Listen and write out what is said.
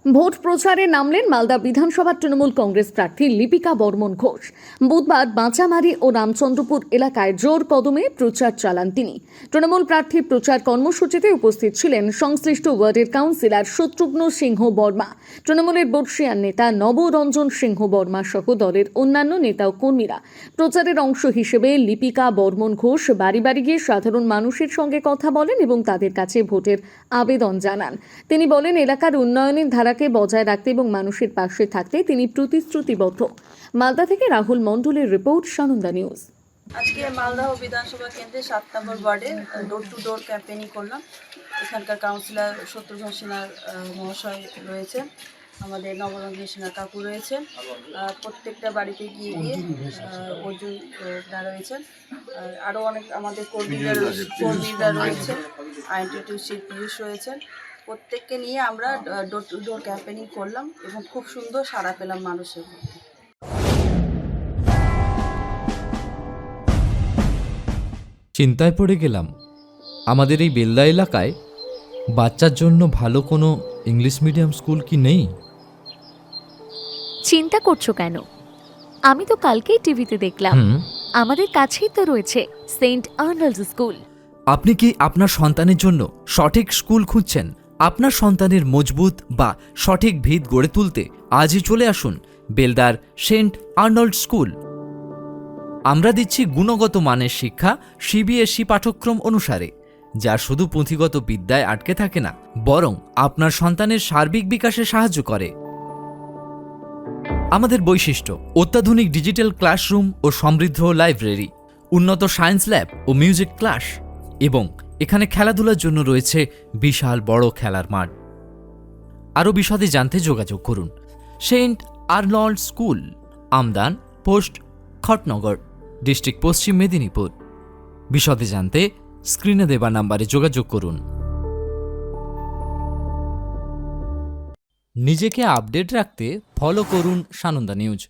Vote প্রচারে নামলেন মালদা বিধানসভার তৃণমূল কংগ্রেস প্রার্থী লিপিকা বর্মন ঘোষ। বুধবার বাঁচামারি ও রামচন্দ্রপুর এলাকায় জোর কদমে প্রচার চালান তিনি। তৃণমূল প্রার্থীর প্রচার কর্মসূচিতে উপস্থিত ছিলেন সংশ্লিষ্ট ওয়ার্ডের কাউন্সিলর শত্রুঘ্ন সিংহ বর্মা, তৃণমূলের বর্ষিয়ান নেতা নবরঞ্জন সিংহ বর্মা সহ দলের অন্যান্য নেতা ও কর্মীরা। প্রচারের অংশ হিসেবে লিপিকা বর্মন ঘোষ বাড়ি বাড়ি গিয়ে সাধারণ মানুষের সঙ্গে কথা বলেন এবং তাদের কাছে ভোটের আবেদন জানান। তিনি বলেন, এলাকার উন্নয়নের ধারাকে বজায় রাখতে এবং মানুষের পাশে থাকতে তিনি প্রতিশ্রুতিবদ্ধ। মালদা থেকে রাহুল মণ্ডলের রিপোর্ট, সানন্দা নিউজ। আজকে মালদহ বিধানসভা কেন্দ্রে 7 নম্বর ওয়ার্ডে ডোর টু ডোর ক্যাম্পেইনিং করলাম। এখানকার কাউন্সিলর শত্রুঘ্ন সিনহা মহাশয় রয়েছে, আমাদের নবরঞ্জন সিনহা কাকু রয়েছেন, প্রত্যেকটা বাড়িতে গিয়ে অর্জুনরা রয়েছেন, আরও অনেক আমাদের কর্মীরা রয়েছেন, আইনটিটিউসির পুলিশ রয়েছেন। প্রত্যেককে নিয়ে আমরা ডোর টু ডোর ক্যাম্পেইনিং করলাম এবং খুব সুন্দর সাড়া পেলাম মানুষের মধ্যে। চিন্তায় পড়ে গেলাম, আমাদের এই বেলদা এলাকায় বাচ্চার জন্য ভালো কোনো ইংলিশ মিডিয়াম স্কুল কি নেই? চিন্তা করছো কেন? আমি তো কালকেই টিভিতে দেখলাম, আমাদের কাছেই তো রয়েছে সেন্ট আর্নল্ডস স্কুল। আপনি কি আপনার সন্তানের জন্য সঠিক স্কুল খুঁজছেন? আপনার সন্তানের মজবুত বা সঠিক ভিত গড়ে তুলতে আজই চলে আসুন বেলদার সেন্ট আর্নল্ড স্কুল। আমরা দিচ্ছি গুণগত মানের শিক্ষা সিবিএসই পাঠ্যক্রম অনুসারে, যা শুধু পুঁথিগত বিদ্যায় আটকে থাকে না, বরং আপনার সন্তানের সার্বিক বিকাশে সাহায্য করে। আমাদের বৈশিষ্ট্য: অত্যাধুনিক ডিজিটাল ক্লাসরুম ও সমৃদ্ধ লাইব্রেরি, উন্নত সায়েন্স ল্যাব ও মিউজিক ক্লাস, এবং এখানে খেলাধুলার জন্য রয়েছে বিশাল বড় খেলার মাঠ। আরও বিশদে জানতে যোগাযোগ করুন Saint Arnold school, Amdan post, Khatnagar, district Paschim Medinipur. বিশদে জানতে স্ক্রিনে দেওয়া নাম্বারে যোগাযোগ করুন। নিজেকে আপডেট রাখতে ফলো করুন সানন্দা নিউজ।